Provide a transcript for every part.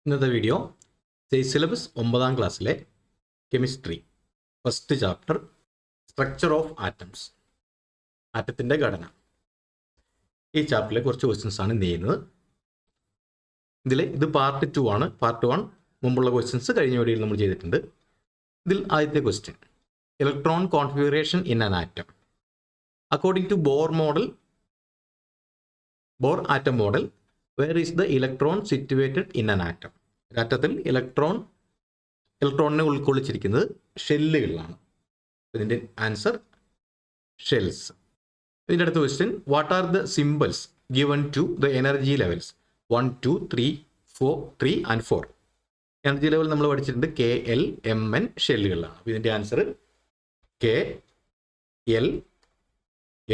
ഇന്നത്തെ video syllabus 9ാം ക്ലാസ്സിലെ chemistry first chapter structure of atoms, ആറ്റത്തിൻ്റെ ഘടന. ഈ ചാപ്റ്ററിലെ കുറച്ച് ക്വസ്റ്റ്യൻസ് ആണ് ഇന്ന് ചെയ്യുന്നത്. ഇത് പാർട്ട് 2 ആണ്. പാർട്ട് 1 മുമ്പുള്ള ക്വസ്റ്റ്യൻസ് കഴിഞ്ഞ വീഡിയോയിൽ നമ്മൾ ചെയ്തിട്ടുണ്ട്. ഇതിൽ ആദ്യത്തെ question, electron configuration in an atom. According to Bohr atom model, where is the electron situated in an atom? ആറ്റത്തിൽ ഇലക്ട്രോണിനെ ഉൾക്കൊള്ളിച്ചിരിക്കുന്നത് ഷെല്ലുകളിലാണ്. ഇതിൻ്റെ ആൻസർ ഷെൽസ്. ഇതിൻ്റെ അടുത്ത question, what are the symbols given to the energy levels 1, 2, 3, 3 and 4? Energy level നമ്മൾ പഠിച്ചിട്ടുണ്ട് K, L, M, N ഷെല്ലുകളിലാണ്. ഇതിൻ്റെ answer K, L,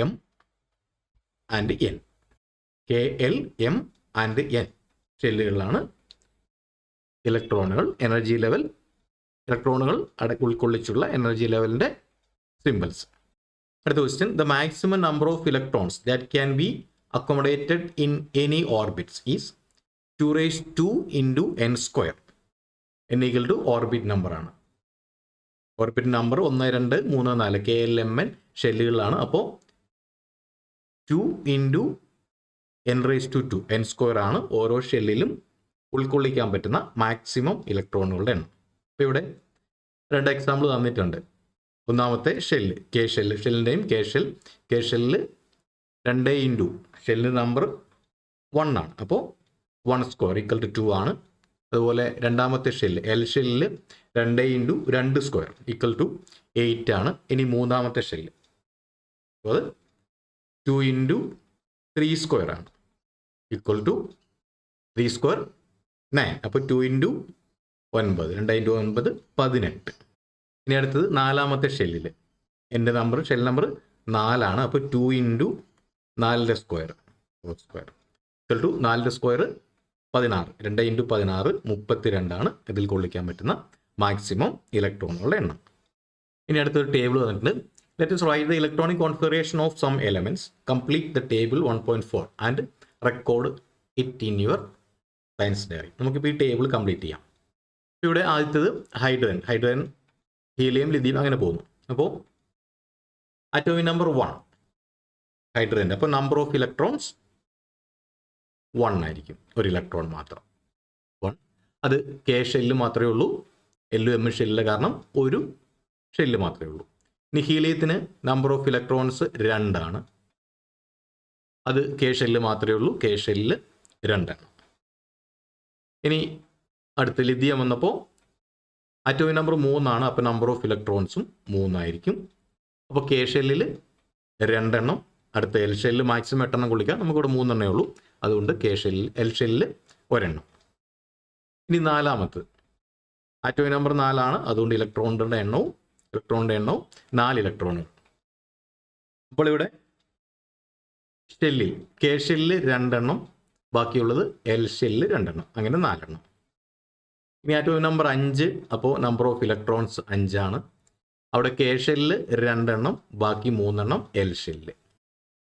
M and N. K, L, M and N ഷെല്ലുകളിലാണ് ഇലക്ട്രോണുകൾ, എനർജി ലെവൽ, ഇലക്ട്രോണുകൾ ഉൾക്കൊള്ളിച്ചുള്ള energy ലെവലിൻ്റെ symbols. അടുത്ത question, the maximum number of electrons that can be accommodated in any orbits is 2⁻² into n square. n equal to orbit number ആണ്. Orbit number 1, 2, 3, 4 K, L, M, N ഷെല്ലുകളിലാണ്. അപ്പോൾ 2 into n⁻², n square ആണ് ഓരോ ഷെല്ലിലും ഉൾക്കൊള്ളിക്കാൻ പറ്റുന്ന maximum ഇലക്ട്രോണുകളുടെ എണ്ണം. ഇപ്പോൾ ഇവിടെ 2 എക്സാമ്പിൾ തന്നിട്ടുണ്ട്. ഒന്നാമത്തെ ഷെല്ല് കെ ഷെല്ല്, ഷെല്ലിൻ്റെയും കെ ഷെല്ലിൽ 2 ഇൻറ്റു ഷെല്ലിൻ്റെ നമ്പർ 1 ആണ്. അപ്പോൾ 1 സ്ക്വയർ ഈക്വൽ ടു 2 ആണ്. അതുപോലെ രണ്ടാമത്തെ ഷെല്ല് എൽ ഷെല്ലിൽ 2 ഇൻറ്റു 2 സ്ക്വയർ ഈക്വൽ ടു 8 ആണ്. ഇനി മൂന്നാമത്തെ ഷെല്ല് അപ്പോൾ അത് 2 ഇൻറ്റു 3 സ്ക്വയർ ആണ്, ഈക്വൽ ടു 3 സ്ക്വയർ 9. അപ്പോൾ 2 ഇൻറ്റു 9, 2 ഇൻറ്റു 9 18. ഇനി അടുത്തത് നാലാമത്തെ ഷെല്ലിൽ എൻ്റെ ഷെൽ നമ്പർ 4 ആണ്. അപ്പോൾ 2 into 4 square, 4 square equal to 4 square 16. 2 into 16 32 ആണ് ഇതിൽ കൊള്ളിക്കാൻ പറ്റുന്ന മാക്സിമം ഇലക്ട്രോണുകളുടെ എണ്ണം. ഇനി അടുത്തൊരു ടേബിൾ വന്നിട്ടുണ്ട്. Let us write the electronic configuration of some elements. Complete the table 1.4 and record it in your science diary. നമുക്കിപ്പോൾ ഈ ടേബിൾ കംപ്ലീറ്റ് ചെയ്യാം. ഇവിടെ ആദ്യത്തേത് ഹൈഡ്രജൻ, ഹീലിയം, ലിഥിയം അങ്ങനെ പോകുന്നു. അപ്പോൾ ആറ്റോമിക് നമ്പർ 1 ഹൈഡ്രജൻ. അപ്പോൾ നമ്പർ ഓഫ് ഇലക്ട്രോൺസ് 1 ആയിരിക്കും, ഒരു ഇലക്ട്രോൺ മാത്രം 1. അത് കെ ഷെല്ല് മാത്രമേ ഉള്ളൂ, എല്ലും എം ഷെല്ലില്ല, കാരണം ഒരു ഷെല്ല് മാത്രമേ ഉള്ളൂ. ഇനി ഹീലിയത്തിന് നമ്പർ ഓഫ് ഇലക്ട്രോൺസ് 2 ആണ്. അത് കെ ഷെല്ല് മാത്രമേ ഉള്ളൂ, കെ ഷെല്ല് 2 ആണ്. ഇനി അടുത്ത് ലിഥിയം വന്നപ്പോൾ ആറ്റോമിക് നമ്പർ 3 ആണ്. അപ്പോൾ നമ്പർ ഓഫ് ഇലക്ട്രോൺസും 3 ആയിരിക്കും. അപ്പോൾ കെ ഷെല്ലിൽ 2 എണ്ണം, അടുത്ത എൽ ഷെല്ലിൽ മാക്സിമം 8 എണ്ണം കൊള്ളിക്കാം. നമുക്കിവിടെ 3 എണ്ണേ ഉള്ളൂ, അതുകൊണ്ട് എൽ ഷെല്ലിൽ 1 എണ്ണം. ഇനി നാലാമത്ത് ആറ്റോമിക് നമ്പർ 4 ആണ്, അതുകൊണ്ട് ഇലക്ട്രോണിൻ്റെ എണ്ണവും 4 ഇലക്ട്രോണുകൾ. അപ്പോൾ ഇവിടെ ഷെല്ലിൽ കെ ഷെല്ലിൽ 2 എണ്ണം, ബാക്കിയുള്ളത് എൽ ഷെല്ലിൽ 2 എണ്ണം, അങ്ങനെ 4 എണ്ണം. ഇനി ആറ്റോമിക് നമ്പർ 5, അപ്പോൾ നമ്പർ ഓഫ് ഇലക്ട്രോൺസ് 5 ആണ്. അവിടെ കെ ഷെല്ലിൽ 2 എണ്ണം, ബാക്കി 3 എണ്ണം എൽ ഷെല്ലിൽ.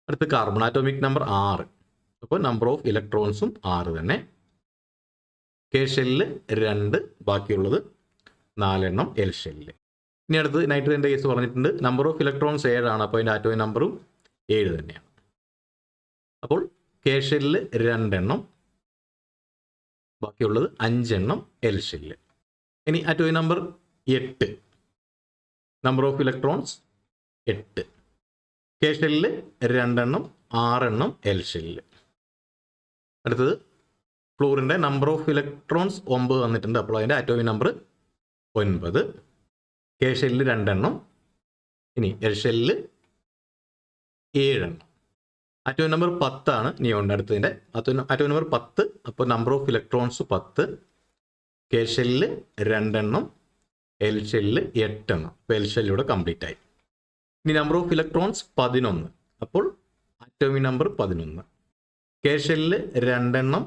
അടുത്ത് കാർബൺ, ആറ്റോമിക് നമ്പർ 6, അപ്പോൾ നമ്പർ ഓഫ് ഇലക്ട്രോൺസും 6 തന്നെ. കെ ഷെല്ലിൽ 2, ബാക്കിയുള്ളത് 4 എണ്ണം എൽ ഷെല്ലിൽ. ഇനി അടുത്ത് നൈട്രജൻ്റെ കേസ് പറഞ്ഞിട്ടുണ്ട്. നമ്പർ ഓഫ് ഇലക്ട്രോൺസ് 7 ആണ്, അപ്പോൾ അതിൻ്റെ ആറ്റോമിക് നമ്പറും 7 തന്നെയാണ്. അപ്പോൾ കെ ഷെല്ലിൽ 2 എണ്ണം, ബാക്കിയുള്ളത് 5 എണ്ണം എൽ ഷെല്ലിൽ. ഇനി atomic number 8, number of electrons 8, K ഷെല്ലിൽ 2 എണ്ണം, 6 എണ്ണം എൽ ഷെല്ലിൽ. അടുത്തത് ഫ്ലൂറിൻ്റെ നമ്പർ ഓഫ് ഇലക്ട്രോൺസ് 9 വന്നിട്ടുണ്ട്, അപ്പോൾ അതിൻ്റെ ആറ്റോമിക് നമ്പർ 9, കെ ഷെല്ലിൽ 2 എണ്ണം, ഇനി എൽ ഷെല്ലിൽ 7 എണ്ണം. ആറ്റോമിക് നമ്പർ 10 ആണ് നിയോണിൻ്റെ അടുത്തതിൻ്റെ ആറ്റോമിക് നമ്പർ 10. അപ്പോൾ നമ്പർ ഓഫ് ഇലക്ട്രോൺസ് 10, കെ ഷെല്ലിൽ 2 എണ്ണം, എൽ ഷെല്ലിൽ 8 എണ്ണം. അപ്പോൾ എൽ ഷെല്ലിലൂടെ കംപ്ലീറ്റ് ആയി. ഇനി നമ്പർ ഓഫ് ഇലക്ട്രോൺസ് 11, അപ്പോൾ ആറ്റോമിക് നമ്പർ 11, കെ ഷെല്ലിൽ 2 എണ്ണം,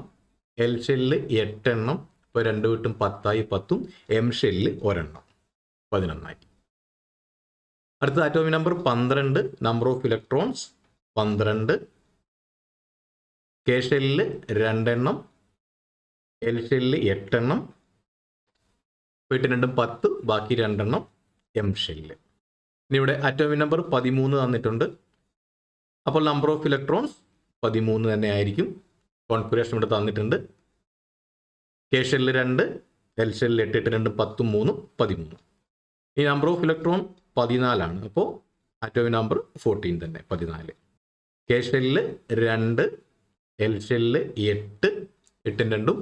എൽ ഷെല്ലിൽ 8 എണ്ണം. ഇപ്പോൾ 2 വിട്ടും 10 ആയി, 10ഉം എം ഷെല്ലിൽ 1 എണ്ണം, 11 ആയി. അടുത്ത atomic number 12, number of electrons 12, K ഷെല്ലിൽ 2 എണ്ണം, എൽ ഷെല്ലിൽ 8 എണ്ണം, വീട്ടിൽ രണ്ടും 10, ബാക്കി 2 എണ്ണം എം ഷെല്ല്. ഇനി ഇവിടെ അറ്റോമിക് നമ്പർ 13 തന്നിട്ടുണ്ട്. അപ്പോൾ നമ്പർ ഓഫ് ഇലക്ട്രോൺസ് 13 തന്നെ ആയിരിക്കും. കോൺഫിഗറേഷൻ ഇവിടെ തന്നിട്ടുണ്ട്. കെ ഷെല്ലിൽ 2, എൽ ഷെല്ലിൽ 8, 8 2 10 3 13. ഈ നമ്പർ ഓഫ് ഇലക്ട്രോൺ 14 അപ്പോൾ അറ്റോമിക് നമ്പർ 14 തന്നെ 14. കെ ഷെല്ലിൽ 2, എൽ ഷെല്ലിൽ 8, 8 2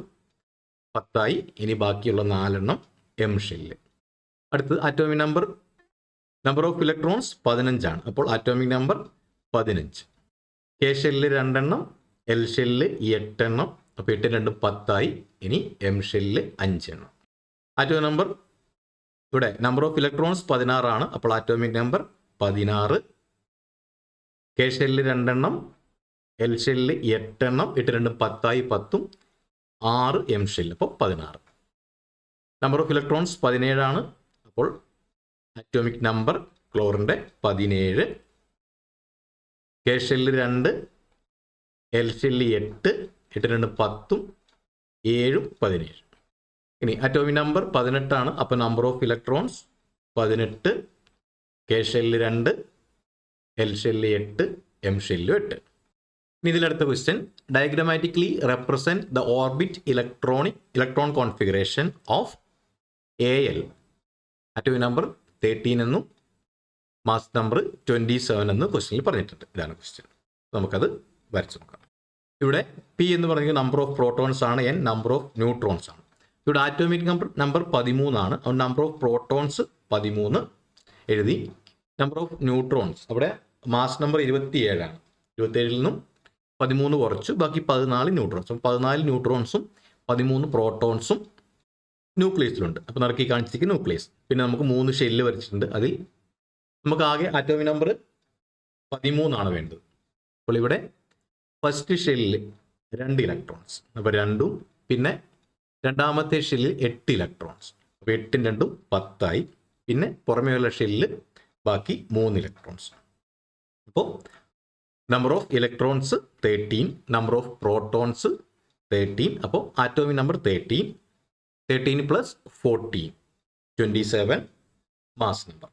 10 ഇനി ബാക്കിയുള്ള 4 എണ്ണം എം ഷെല്ല്. അടുത്തത് അറ്റോമിക് നമ്പർ ഓഫ് ഇലക്ട്രോൺസ് 15 അപ്പോൾ അറ്റോമിക് നമ്പർ 15. കെ ഷെല്ലിൽ 2 എണ്ണം, എൽ ഷെല്ലിൽ 8 എണ്ണം, അപ്പോൾ 8 2 10 ഇനി എം ഷെല്ലിൽ 5 എണ്ണം. അറ്റോമിക് നമ്പർ ഇവിടെ നമ്പർ ഓഫ് ഇലക്ട്രോൺസ് 16 അപ്പോൾ അറ്റോമിക് നമ്പർ 16. കെ ഷെല്ലിൽ 2 എണ്ണം, എൽ ഷെല്ലിൽ 8 എണ്ണം, 8 2 10 10 6 എം ഷെല്ല് അപ്പോൾ 16. നമ്പർ ഓഫ് ഇലക്ട്രോൺസ് 17 അപ്പോൾ അറ്റോമിക് നമ്പർ ക്ലോറിൻ്റെ 17. കെ ഷെല്ലിൽ 2, എൽ ഷെല്ലിൽ 8, 8 2 10 7 17. ഇനി അറ്റോമിക് നമ്പർ 18 അപ്പോൾ നമ്പർ ഓഫ് ഇലക്ട്രോൺസ് 18. കെ ഷെല്ലിൽ 2, എൽ ഷെല്ലിൽ 8, എം ഷെല്ലിൽ 8. ഇനി ഇതിലടുത്ത question, diagrammatically represent the orbit electron configuration of A L. Atomic number 13 എന്നും മാസ് നമ്പർ 27 എന്ന് ക്വസ്റ്റ്യനിൽ പറഞ്ഞിട്ടുണ്ട്. ഇതാണ് ക്വസ്റ്റ്യൻ. നമുക്കത് വരച്ചു നോക്കാം. ഇവിടെ പി എന്ന് പറയുന്നത് നമ്പർ ഓഫ് പ്രോട്ടോൺസ് ആണ്, എൻ നമ്പർ ഓഫ് ന്യൂട്രോൺസ് ആണ്. ഇവിടെ ആറ്റോമിക് നമ്പർ 13 അതുകൊണ്ട് നമ്പർ ഓഫ് പ്രോട്ടോൺസ് 13 എഴുതി. നമ്പർ ഓഫ് ന്യൂട്രോൺസ് അവിടെ മാസ് നമ്പർ 27 27 നിന്നും 13 കുറച്ചു, ബാക്കി 14 ന്യൂട്രോൺസ്. 14 ന്യൂട്രോൺസും 13 പ്രോട്ടോൺസും ന്യൂക്ലിയസിലുണ്ട്. അപ്പോൾ നടക്കി കാണിച്ചിരിക്കുന്ന ന്യൂക്ലിയസ്. പിന്നെ നമുക്ക് 3 ഷെല്ല് വരച്ചിട്ടുണ്ട്. അതിൽ നമുക്ക് ആകെ ആറ്റോമിക് നമ്പർ 13 വേണ്ടത്. അപ്പോൾ ഇവിടെ ഫസ്റ്റ് ഷെല്ലിൽ 2 ഇലക്ട്രോൺസ്, അപ്പോൾ 2ഉം, പിന്നെ രണ്ടാമത്തെ ഷെല്ലിൽ 8 ഇലക്ട്രോൺസ്, അപ്പോൾ 8 2 10 പിന്നെ പുറമേയുള്ള ഷെല്ലിൽ ബാക്കി 3 ഇലക്ട്രോൺസ്. അപ്പോൾ number of electrons 13, number of protons 13, അപ്പോൾ atomic number 13 plus 14 27 mass number.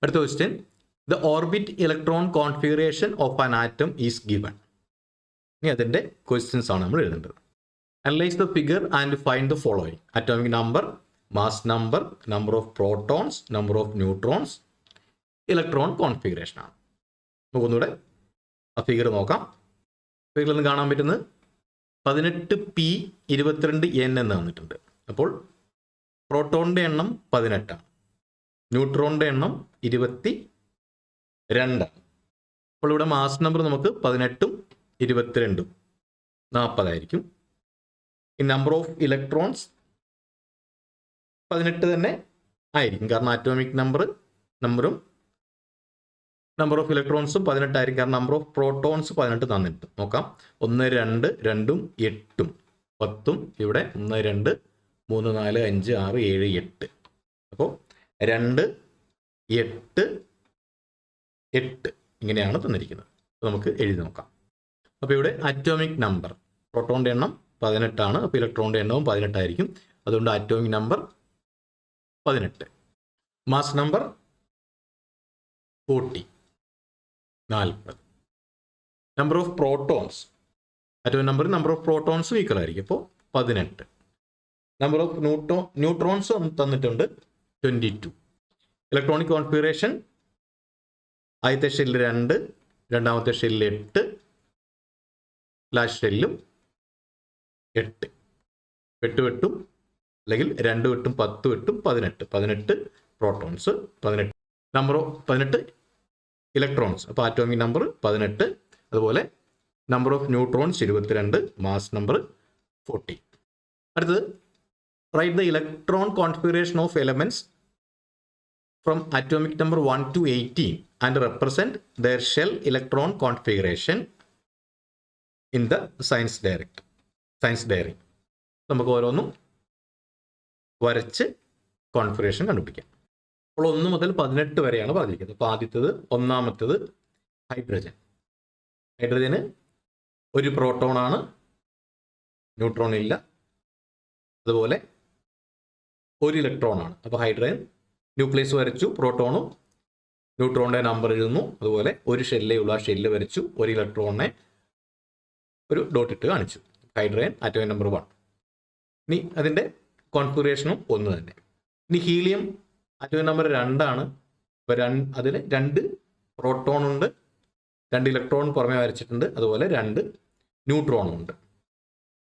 അടുത്ത question, the orbit electron configuration of an atom is given. ഇനി അതിൻ്റെ ക്വസ്റ്റ്യൻസ് ആണ് നമ്മൾ എഴുതേണ്ടത്. Analyse the figure and find the following. Atomic number, mass number, number of protons, number of neutrons, electron configuration ആണ്. നമുക്കൊന്നുകൂടെ ആ figure നോക്കാം. ഫിഗറിൽ നിന്ന് കാണാൻ പറ്റുന്നത് 18p 22n എന്ന് തന്നിട്ടുണ്ട്. അപ്പോൾ പ്രോട്ടോണിൻ്റെ എണ്ണം 18, ന്യൂട്രോണിൻ്റെ എണ്ണം 22. അപ്പോൾ ഇവിടെ മാസ് നമ്പർ നമുക്ക് 18ഉം 22ഉം 40 ആയിരിക്കും. ഈ നമ്പർ ഓഫ് ഇലക്ട്രോൺസ് 18 തന്നെ ആയിരിക്കും, കാരണം ആറ്റോമിക് നമ്പറും നമ്പർ ഓഫ് ഇലക്ട്രോൺസും 18 ആയിരിക്കും, കാരണം നമ്പർ ഓഫ് പ്രോട്ടോൺസ് 18 തന്നിട്ട് നോക്കാം. 1 2 2ഉം 8ഉം 10ഉം ഇവിടെ 1 2 3 4 5 6 7 8. അപ്പോൾ 2 8 8 ഇങ്ങനെയാണ് തന്നിരിക്കുന്നത്. നമുക്ക് എഴുതി നോക്കാം. അപ്പോൾ ഇവിടെ അറ്റോമിക് നമ്പർ പ്രോട്ടോണിൻ്റെ എണ്ണം 18, അപ്പോൾ ഇലക്ട്രോണിൻ്റെ എണ്ണവും 18 ആയിരിക്കും. അതുകൊണ്ട് atomic number 18. Mass number 40. Number of protons, atomic number of പ്രോട്ടോൺസും ഈക്വൽ ആയിരിക്കും, അപ്പോൾ 18. നമ്പർ ഓഫ് ന്യൂട്രോൺസ് തന്നിട്ടുണ്ട് 22. ഇലക്ട്രോണിക് കോൺഫിഗറേഷൻ ആദ്യത്തെ ഷെല്ലിൽ 2, രണ്ടാമത്തെ ഷെല്ലിൽ 8, ലാസ്റ്റ് ഷെല്ലും 8. 8 8ഉം അല്ലെങ്കിൽ 2 8ഉം 10 8ഉം 18 പ്രോട്ടോൺസ്, 18 നമ്പർ ഓഫ് 18 ഇലക്ട്രോൺസ്, അപ്പോൾ ആറ്റോമിക് നമ്പർ 18. അതുപോലെ number of neutrons 22, mass number 40. അടുത്തത്, write the electron configuration of elements from atomic number 1 to 18 and represent their shell electron configuration in the science diary. നമുക്ക് ഓരോന്നും വരച്ച് configuration കണ്ടുപിടിക്കാം. അപ്പോൾ 1 മുതൽ 18 വരെയാണ് പറഞ്ഞിരിക്കുന്നത്. അപ്പോൾ ആദ്യത്തേത്, ഒന്നാമത്തേത് ഹൈഡ്രജന് ഒരു പ്രോട്ടോണാണ്, ന്യൂട്രോൺ ഇല്ല. അതുപോലെ ഒരു ഇലക്ട്രോൺ ആണ്. അപ്പോൾ ഹൈഡ്രജൻ ന്യൂക്ലിയസ് വരച്ചു, പ്രോട്ടോണും ന്യൂട്രോണിൻ്റെ നമ്പർ എഴുതുന്നു. അതുപോലെ ഒരു ഷെല്ലേ ഉള്ള ആ ഷെല്ല് വരച്ചു, ഒരു ഇലക്ട്രോണിനെ ഒരു ഡോട്ട് ഇട്ട് കാണിച്ചു. Hydrogen atomic number 1. ഇനി അതിൻ്റെ കോൺഫിഗറേഷനും ഒന്ന് തന്നെ. ഇനി ഹീലിയം ആറ്റോമിക് നമ്പർ 2 ആണ്. അപ്പോൾ അതിൽ 2 പ്രോട്ടോൺ ഉണ്ട്, 2 ഇലക്ട്രോൺ പുറമെ വരച്ചിട്ടുണ്ട്, അതുപോലെ 2 ന്യൂട്രോണും ഉണ്ട്.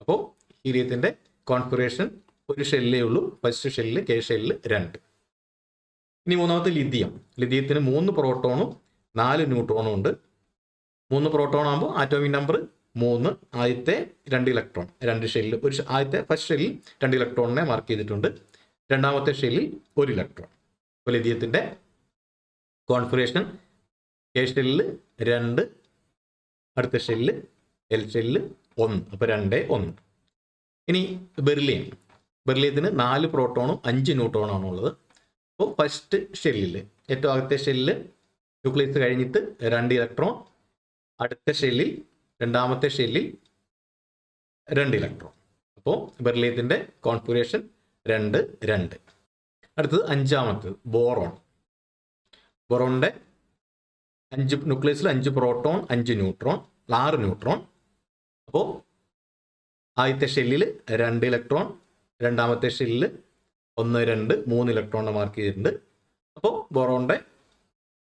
അപ്പോൾ ഹീലിയത്തിൻ്റെ കോൺഫിഗറേഷൻ ഒരു ഷെല്ലേ ഉള്ളൂ, ഫസ്റ്റ് ഷെല്ല് കെ ഷെല്ല് 2. ഇനി മൂന്നാമത്തെ ലിഥിയം. ലിഥിയത്തിന് 3 പ്രോട്ടോണും 4 ന്യൂട്രോണും ഉണ്ട്. 3 പ്രോട്ടോൺ ആകുമ്പോൾ ആറ്റോമിക് നമ്പർ 3, ആദ്യത്തെ 2 ഇലക്ട്രോൺ, 2 ഷെല്ല്, ആദ്യത്തെ ഫസ്റ്റ് ഷെല്ലിൽ 2 ഇലക്ട്രോണിനെ മാർക്ക് ചെയ്തിട്ടുണ്ട്, രണ്ടാമത്തെ ഷെല്ലിൽ 1 ഇലക്ട്രോൺ. അപ്പോൾ ലിഥിയത്തിൻ്റെ കോൺഫിഗറേഷൻ കെ ഷെല്ല് 2, അടുത്ത ഷെല്ല് എൽ ഷെല്ല് 1, അപ്പോൾ 2, 1. ഇനി ബെറിലിയത്തിന് 4 പ്രോട്ടോണും 5 ന്യൂട്രോണാണ് ഉള്ളത്. അപ്പോൾ ഫസ്റ്റ് ഷെല്ലിൽ ഏറ്റവും അകത്തെ ഷെല്ല് ന്യൂക്ലിയസ് കഴിഞ്ഞിട്ട് 2 ഇലക്ട്രോൺ, അടുത്ത ഷെല്ലിൽ രണ്ടാമത്തെ ഷെല്ലിൽ 2 ഇലക്ട്രോൺ. അപ്പോൾ ബെറിലിയത്തിൻ്റെ കോൺഫിഗറേഷൻ 2, 2. അടുത്തത് അഞ്ചാമത്തത് ബോറോണിൻ്റെ 5 ന്യൂക്ലിയസിൽ 5 പ്രോട്ടോൺ 5 ന്യൂട്രോൺ, 6 ന്യൂട്രോൺ. അപ്പോൾ ആദ്യത്തെ ഷെല്ലിൽ 2 ഇലക്ട്രോൺ, രണ്ടാമത്തെ ഷെല്ലിൽ 1, 2, 3 ഇലക്ട്രോണിനെ മാർക്ക് ചെയ്തിട്ടുണ്ട്. അപ്പോൾ ബോറോണിൻ്റെ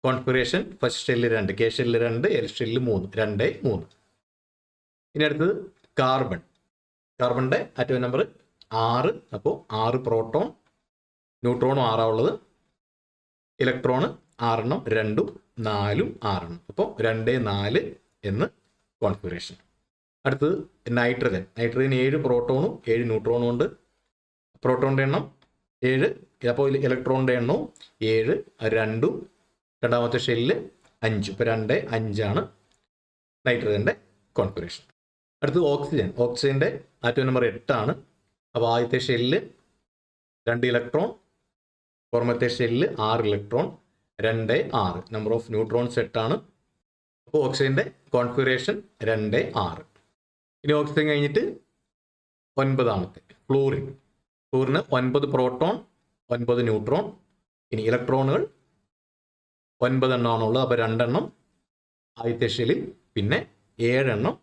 configuration first shell 2, K shell 2, L shell 3, 2, 3. ഇനി അടുത്തത് കാർബണിൻ്റെ ആറ്റോമിക് നമ്പർ 6. അപ്പോൾ 6 പ്രോട്ടോൺ, ന്യൂട്രോണും 6 ഉള്ളത്, ഇലക്ട്രോണ് 6 എണ്ണം, 2, 4, 6 എണ്ണം. അപ്പോൾ 2, 4 എന്ന് കോൺഫിഗറേഷൻ. അടുത്തത് നൈട്രജൻ 7 പ്രോട്ടോണും 7 ന്യൂട്രോണും ഉണ്ട്. പ്രോട്ടോണിൻ്റെ എണ്ണം 7, അപ്പോൾ ഇലക്ട്രോണിൻ്റെ എണ്ണവും 7, 2, രണ്ടാമത്തെ ഷെല്ല് 5, ഇപ്പോൾ 2, 5 ആണ് നൈട്രജൻ്റെ കോൺഫിഗറേഷൻ. അടുത്തത് ഓക്സിജൻ്റെ ആറ്റോമിക് നമ്പർ 8 ആണ്. അപ്പോൾ ആദ്യത്തെ ഷെല്ല് 2 ഇലക്ട്രോൺ, പുറമത്തെ shell 6 electron, 2, 6. Number of neutrons 8 ആണ്. അപ്പോൾ ഓക്സിജൻ്റെ കോൺഫിഗറേഷൻ 2, 6. ഇനി ഓക്സിജൻ കഴിഞ്ഞിട്ട് 9ാമത്തെ ഫ്ലൂറിന് 9 പ്രോട്ടോൺ 9 ന്യൂട്രോൺ. ഇനി ഇലക്ട്രോണുകൾ 9 എണ്ണമാണുള്ളത്. അപ്പോൾ 2 എണ്ണം ആദ്യത്തെ ഷെല്ലിൽ, പിന്നെ 7 എണ്ണം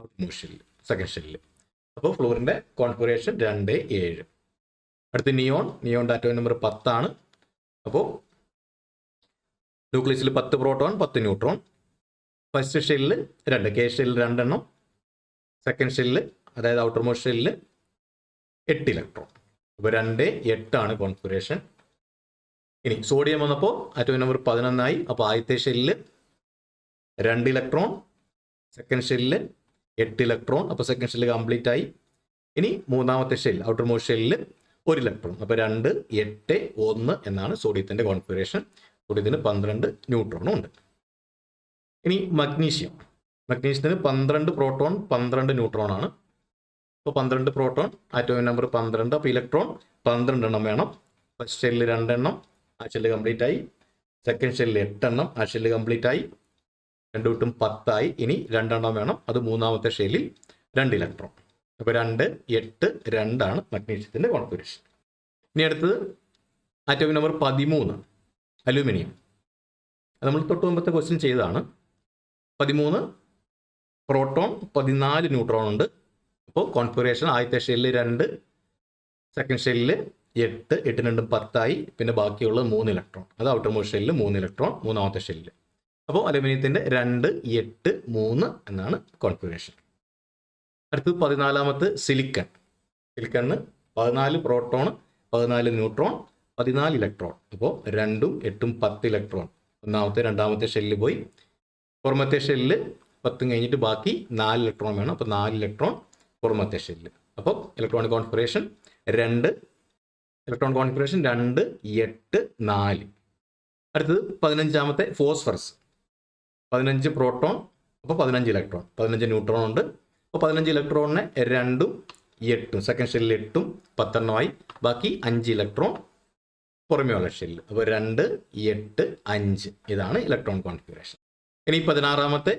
ഔട്ട്മോസ്റ്റ് ഷെല്ലിൽ, സെക്കൻഡ് ഷെല്ലിൽ. അപ്പോൾ ഫ്ലൂറിൻ്റെ കോൺഫിഗറേഷൻ 2, 7. അടുത്ത് നിയോണിൻ്റെ ആറ്റോമിക് നമ്പർ 10 ആണ്. അപ്പോൾ ന്യൂക്ലിയസിൽ 10 പ്രോട്ടോൺ 10 ന്യൂട്രോൺ. ഫസ്റ്റ് ഷെല്ലിൽ 2, കെ ഷെല്ലിൽ 2 എണ്ണം, സെക്കൻഡ് ഷെല്ലിൽ അതായത് ഔട്ടർമോസ്റ്റ് ഷെല്ലിൽ 8 ഇലക്ട്രോൺ. അപ്പോൾ 2, 8 ആണ് കോൺഫിഗറേഷൻ. ഇനി സോഡിയം വന്നപ്പോൾ ആറ്റോമിക് നമ്പർ 11 ആയി. അപ്പോൾ ആദ്യത്തെ ഷെല്ലിൽ 2 ഇലക്ട്രോൺ, സെക്കൻഡ് ഷെല്ലിൽ 8 ഇലക്ട്രോൺ. അപ്പോൾ സെക്കൻഡ് ഷെല്ല് കംപ്ലീറ്റ് ആയി. ഇനി മൂന്നാമത്തെ ഷെല്ല് ഔട്ടർമോസ്റ്റ് ഷെല്ലിൽ 1 ഇലക്ട്രോൺ. അപ്പോൾ 2, 8, 1 എന്നാണ് സോഡിയത്തിൻ്റെ കോൺഫിഗറേഷൻ. സോഡിയത്തിന് 12 ന്യൂട്രോണും ഉണ്ട്. ഇനി മഗ്നീഷ്യത്തിന് 12 പ്രോട്ടോൺ 12 ന്യൂട്രോൺ ആണ്. അപ്പോൾ 12 പ്രോട്ടോൺ ആറ്റോമിക് നമ്പർ 12. അപ്പോൾ ഇലക്ട്രോൺ 12 എണ്ണം വേണം. ഫസ്റ്റ് ഷെല്ലിൽ 2 എണ്ണം, ആ ഷെല്ല് കംപ്ലീറ്റ് ആയി. സെക്കൻഡ് ഷെല്ലിൽ 8 എണ്ണം, ആ ഷെല്ല് കംപ്ലീറ്റ് ആയി. 2 × 10 ആയി. ഇനി 2 എണ്ണം വേണം, അത് മൂന്നാമത്തെ ഷെല്ലിൽ 2 ഇലക്ട്രോൺ. അപ്പോൾ 2, 8, 2 ആണ് മഗ്നീഷ്യത്തിൻ്റെ കോൺഫിഗറേഷൻ. ഇനി അടുത്തത് ആറ്റോമിക് നമ്പർ 13 അലൂമിനിയം. അത് നമ്മൾ തൊട്ട് മുമ്പത്തെ ക്വസ്റ്റ്യൻ ചെയ്തതാണ്. 13 പ്രോട്ടോൺ 14 ന്യൂട്രോൺ ഉണ്ട്. അപ്പോൾ കോൺഫിഗറേഷൻ ആദ്യത്തെ ഷെല്ല് 2, സെക്കൻഡ് ഷെല്ല് 8, 8 × 2 10 ആയി. പിന്നെ ബാക്കിയുള്ളത് 3 ഇലക്ട്രോൺ, അത് ഔട്ടർമോസ്റ്റ് ഷെല്ല് 3 ഇലക്ട്രോൺ, മൂന്നാമത്തെ ഷെല്ല്. അപ്പോൾ അലുമിനിയത്തിൻ്റെ 2, 8, 3 എന്നാണ് കോൺഫിഗറേഷൻ. അടുത്തത് 14ാമത്തെ സിലിക്കണിന് 14 പ്രോട്ടോൺ 14 ന്യൂട്രോൺ 14 ഇലക്ട്രോൺ. അപ്പോൾ 2, 8, 10 ഇലക്ട്രോൺ. രണ്ടാമത്തെ ഷെല്ല് പോയി. പുറമത്തെ ഷെല്ല് 10 കഴിഞ്ഞിട്ട് ബാക്കി 4 ഇലക്ട്രോൺ വേണം. അപ്പോൾ 4 ഇലക്ട്രോൺ പുറമത്തെ ഷെല്ല്. അപ്പോൾ ഇലക്ട്രോണിക് കോൺഫിഗറേഷൻ 2, 8, 4. അടുത്തത് 15ാമത്തെ ഫോസ്ഫറസ് 15 പ്രോട്ടോൺ, അപ്പോൾ 15 ഇലക്ട്രോൺ, 15 ന്യൂട്രോൺ ഉണ്ട്. അപ്പോൾ 15 ഇലക്ട്രോണിനെ 2, 8, സെക്കൻഡ് ഷെല്ലിൽ 8, 10 എണ്ണമായി. ബാക്കി 5 ഇലക്ട്രോൺ പുറമെയുള്ള ഷെല്ല്. അപ്പോൾ 2, 8, 5 ഇതാണ് ഇലക്ട്രോൺ കോൺഫിഗറേഷൻ. ഇനി 16ാമത്തെ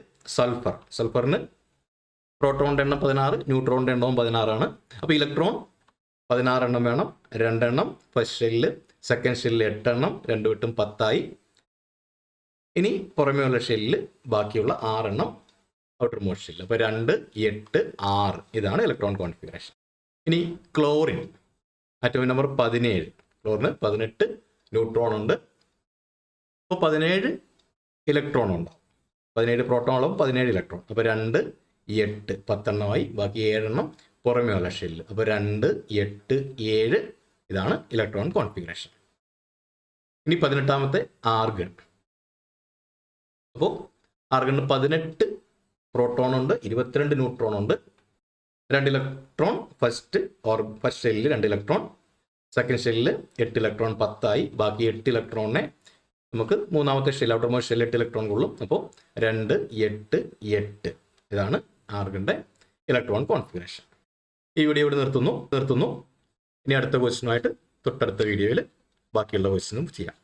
സൾഫറിന് പ്രോട്ടോണിൻ്റെ എണ്ണം 16, ന്യൂട്രോണിൻ്റെ എണ്ണവും 16 ആണ്. അപ്പോൾ ഇലക്ട്രോൺ 16 എണ്ണം വേണം. 2 എണ്ണം ഫസ്റ്റ് ഷെല്ലിൽ, സെക്കൻഡ് ഷെല്ലിൽ 8 എണ്ണം, 2 വിട്ടും 10 ആയി. ഇനി പുറമേയുള്ള ഷെല്ലിൽ ബാക്കിയുള്ള 6 എണ്ണം ഔട്ടർ മോസ്റ്റ് ഷെല്ലിൽ. അപ്പോൾ 2, 8, 6 ഇതാണ് ഇലക്ട്രോൺ കോൺഫിഗറേഷൻ. ഇനി ക്ലോറിൻ ആറ്റോമിക് നമ്പർ 17. ക്ലോറിന് 18 ന്യൂട്രോൺ ഉണ്ട്. അപ്പോൾ 17 ഇലക്ട്രോൺ ഉണ്ടാവും. 17 പ്രോട്ടോൺ ഉള്ളപ്പോൾ 17 ഇലക്ട്രോൺ. അപ്പോൾ 2, 8 10 എണ്ണമായി. ബാക്കി 7 എണ്ണം പുറമേയുള്ള ഷെല്ല്. അപ്പോൾ 2, 8, 7 ഇതാണ് ഇലക്ട്രോൺ കോൺഫിഗറേഷൻ. ഇനി 18ാമത്തെ ആർഗൺ. അപ്പോൾ ആർഗണിന് 18 പ്രോട്ടോൺ ഉണ്ട്, 22 ന്യൂട്രോൺ ഉണ്ട്. 2 ഇലക്ട്രോൺ ഫസ്റ്റ് ഷെല്ലിൽ 2 ഇലക്ട്രോൺ, സെക്കൻഡ് ഷെല്ലിൽ 8 ഇലക്ട്രോൺ 10 ആയി. ബാക്കി 8 ഇലക്ട്രോണിനെ നമുക്ക് മൂന്നാമത്തെ ഷെല്ല് ഔട്ടർ മോസ്റ്റ് ഷെല്ലിൽ 8 ഇലക്ട്രോൺ കൊള്ളും. അപ്പോൾ 2, 8, 8 ഇതാണ് ആർഗണിൻ്റെ ഇലക്ട്രോൺ കോൺഫിഗറേഷൻ. ഈ വീഡിയോ ഇവിടെ നിർത്തുന്നു. ഇനി അടുത്ത ക്വസ്റ്റ്യനുമായിട്ട് തൊട്ടടുത്ത വീഡിയോയിൽ ബാക്കിയുള്ള ക്വസ്റ്റ്യനും ചെയ്യാം.